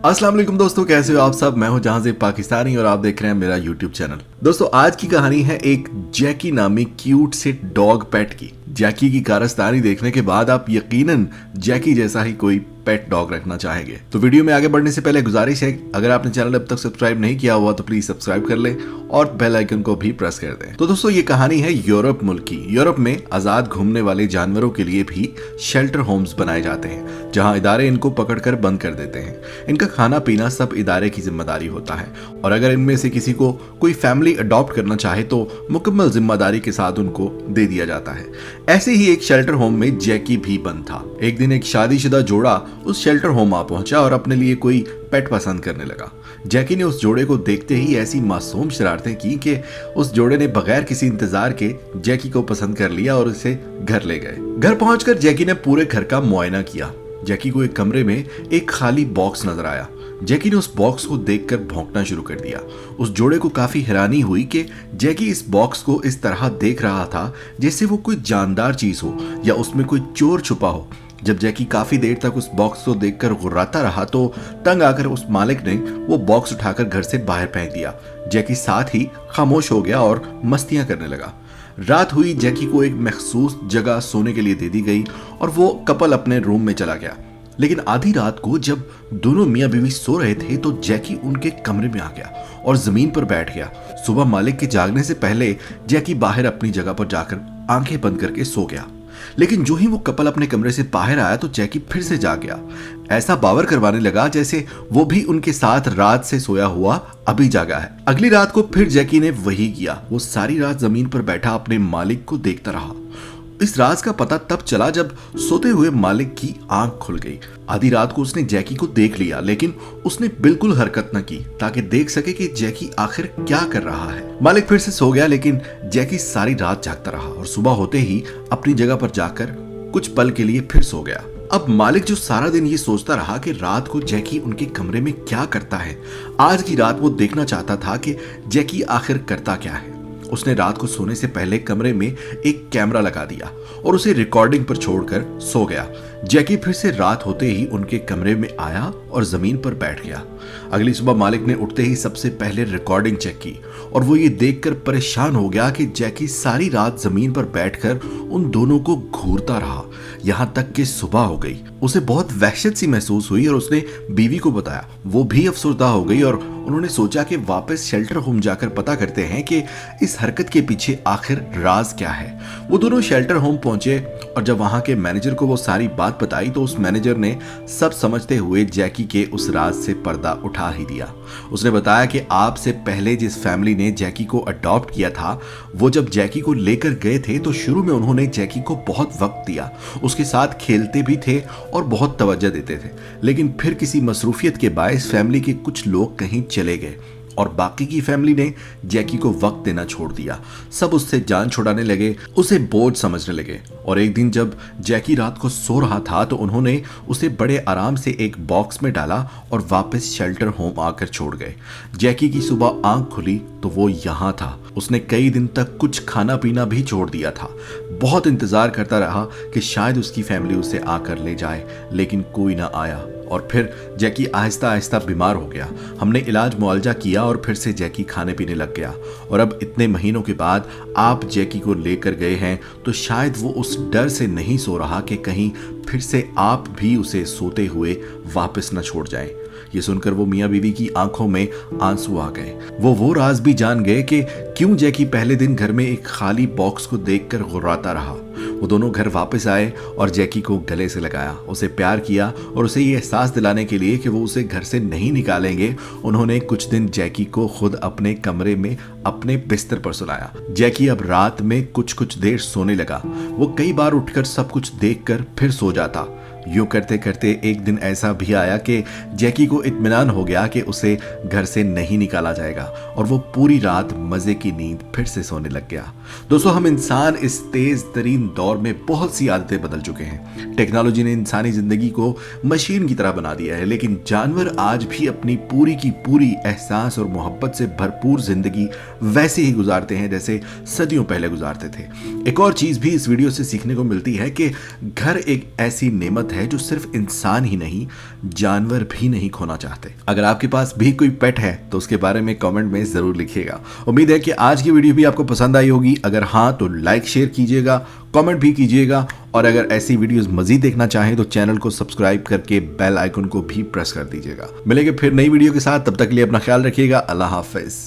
अस्सलाम वालेकुम दोस्तों, कैसे हो आप सब। मैं हूं जहां से पाकिस्तानी और आप देख रहे हैं मेरा यूट्यूब चैनल। दोस्तों आज की कहानी है एक जैकी नामी क्यूट से डॉग पेट की। जैकी की कारस्तानी देखने के बाद आप यकीनन जैकी जैसा ही कोई पेट डॉग रखना चाहेंगे। तो वीडियो में आगे बढ़ने से पहले गुजारिश है, अगर आपने चैनल अब तक सब्सक्राइब नहीं किया हुआ तो प्लीज सब्सक्राइब कर लें और बेल आइकन को भी प्रेस कर दें। तो दोस्तों ये कहानी है यूरोप मुल्क की। यूरोप में आजाद घूमने वाले जानवरों के लिए भी शेल्टर होम्स बनाए जाते हैं, जहां इदारे इनको पकड़कर बंद कर देते हैं। इनका खाना पीना सब इदारे की जिम्मेदारी होता है और अगर इनमें से किसी को कोई फैमिली अडॉप्ट करना चाहे तो मुकम्मल जिम्मेदारी के साथ उनको दे दिया जाता है। ऐसे ही एक शेल्टर होम में जैकी भी बंद था। एक दिन एक शादीशुदा जोड़ा उस शेल्टर होम आ पहुंचा और अपने लिए कोई पेट पसंद करने लगा। जैकी ने उस जोड़े को देखते ही ऐसी मासूम शरारतें की कि उस जोड़े ने बगैर किसी इंतजार के जैकी को पसंद कर लिया और उसे घर ले गए। घर पहुंचकर जैकी ने पूरे घर का मुआयना किया। जैकी को एक कमरे में एक खाली बॉक्स नजर आया। जैकी ने उस बॉक्स को देखकर भौंकना शुरू कर दिया। उस जोड़े को काफी हैरानी हुई कि जैकी इस बॉक्स को इस तरह देख रहा था जैसे वो कोई जानदार चीज हो या उसमें कोई चोर छुपा हो। जब जैकी काफी देर तक उस बॉक्स को देखकर गुर्राता रहा तो तंग आकर उस मालिक ने वो बॉक्स उठाकर घर से बाहर फेंक दिया। जैकी साथ ही खामोश हो गया और मस्तियां करने लगा। रात हुई, जैकी को एक मखसूस जगह सोने के लिए दे दी गई और वो कपल अपने रूम में चला गया। लेकिन आधी रात को जब दोनों मियां बीवी सो रहे थे तो जैकी उनके कमरे में आ गया और जमीन पर बैठ गया। सुबह मालिक के जागने से पहले जैकी बाहर अपनी जगह पर जाकर आंखें बंद करके सो गया। लेकिन जो ही वो कपल अपने कमरे से बाहर आया तो जैकी फिर से जाग गया। ऐसा बावर करवाने लगा जैसे वो भी उनके साथ रात से सोया हुआ अभी जागा है। अगली रात को फिर जैकी ने वही किया। वो सारी रात जमीन पर बैठा अपने मालिक को देखता रहा। इस राज का पता तब चला जब सोते हुए मालिक की आंख खुल गई। आधी रात को उसने जैकी को देख लिया, लेकिन उसने बिल्कुल हरकत न की ताकि देख सके कि जैकी आखिर क्या कर रहा है। मालिक फिर से सो गया, लेकिन जैकी सारी रात जागता रहा और सुबह होते ही अपनी जगह पर जाकर कुछ पल के लिए फिर सो गया। अब मालिक जो सारा दिन ये सोचता रहा कि रात को जैकी उनके कमरे में क्या करता है, आज की रात वो देखना चाहता था कि जैकी आखिर करता क्या है। उसने रात को सोने से पहले कमरे में एक कैमरा लगा दिया और उसे रिकॉर्डिंग पर छोड़कर सो गया। जैकी फिर से रात होते ही उनके कमरे में आया और जमीन पर बैठ गया। अगली सुबह मालिक ने उठते ही सबसे पहले रिकॉर्डिंग चेक की और वो ये देखकर परेशान हो गया कि जैकी सारी रात जमीन पर बैठकर उन दोनों को घूरता रहा, यहां तक कि सुबह हो गई। उसे बहुत वहशत सी महसूस हुई और उसने बीवी को बताया। वो भी अफसरदा हो गई और उन्होंने सोचा कि वापस शेल्टर होम जाकर पता करते हैं कि इस हरकत के पीछे आखिर राज क्या है। वो दोनों शेल्टर होम पहुंचे और जब वहां के मैनेजर को वो सारी बात बताई तो उस मैनेजर ने सब समझते हुए जैकी के उस राज से पर्दा उठा ही दिया। उसने बताया कि आपसे पहले जिस फैमिली ने जैकी को अडॉप्ट किया था, वो जब जैकी को लेकर गए थे तो शुरू में उन्होंने जैकी को बहुत वक्त दिया, उसके साथ खेलते भी थे और बहुत तवज्जो देते थे। लेकिन फिर किसी मसरूफियत के बायस फैमिली के कुछ लोग कहीं चले गए और बाकी की फैमिली ने जैकी को वक्त देना छोड़ दिया। सब उससे जान छुड़ाने लगे, उसे बोझ समझने लगे। और एक दिन जब जैकी रात को सो रहा था तो उन्होंने उसे बड़े आराम से एक बॉक्स में डाला और वापस शेल्टर होम आकर छोड़ गए। जैकी की सुबह आंख खुली तो वो यहाँ था। उसने कई दिन तक कुछ खाना पीना भी छोड़ दिया था। बहुत इंतजार करता रहा कि शायद उसकी फैमिली उसे आकर ले जाए, लेकिन कोई ना आया। और फिर जैकी आहिस्ता आहिस्ता बीमार हो गया। हमने इलाज मुआवजा किया और फिर से जैकी खाने पीने लग गया। और अब इतने महीनों के बाद आप जैकी को लेकर गए हैं तो शायद वो उस डर से नहीं सो रहा कि कहीं फिर से आप भी उसे सोते हुए वापस न छोड़ जाएं। ये सुनकर वो मियाँ बीवी की आंखों में आंसू आ गए। वो राज भी जान गए कि क्यों जैकी पहले दिन घर में एक खाली बॉक्स को देखकर गुर्राता रहा। वो दोनों घर वापस आए और जैकी को गले से लगाया, उसे प्यार किया और उसे ये एहसास दिलाने के लिए कि वो उसे घर से नहीं निकालेंगे, उन्होंने कुछ दिन जैकी को खुद अपने कमरे में अपने बिस्तर पर सुलाया। जैकी अब रात में कुछ देर सोने लगा। वो कई बार उठकर सब कुछ देखकर फिर सो जाता। यूं करते करते एक दिन ऐसा भी आया कि जैकी को इत्मीनान हो गया कि उसे घर से नहीं निकाला जाएगा और वो पूरी रात मजे की नींद फिर से सोने लग गया। दोस्तों, हम इंसान इस तेज तरीन दौर में बहुत सी आदतें बदल चुके हैं। टेक्नोलॉजी ने इंसानी जिंदगी को मशीन की तरह बना दिया है, लेकिन जानवर आज भी अपनी पूरी की पूरी एहसास और मोहब्बत से भरपूर जिंदगी वैसे ही गुजारते हैं जैसे सदियों पहले गुजारते थे। एक और चीज भी इस वीडियो से सीखने को मिलती है कि घर एक ऐसी नेमत है है जो सिर्फ इंसान ही नहीं जानवर भी नहीं खोना चाहते। अगर आपके पास भी कोई पेट है तो उसके बारे में कमेंट में जरूर लिखिएगा। उम्मीद है कि आज की वीडियो भी आपको पसंद आई होगी। अगर हाँ तो लाइक शेयर कीजिएगा, कमेंट भी कीजिएगा, और अगर ऐसी वीडियोस मजीद देखना चाहें तो चैनल को सब्सक्राइब करके बेल आइकन को भी प्रेस कर दीजिएगा। मिलेंगे फिर नई वीडियो के साथ, तब तक के लिए अपना ख्याल रखिएगा। अल्लाह हाफिज।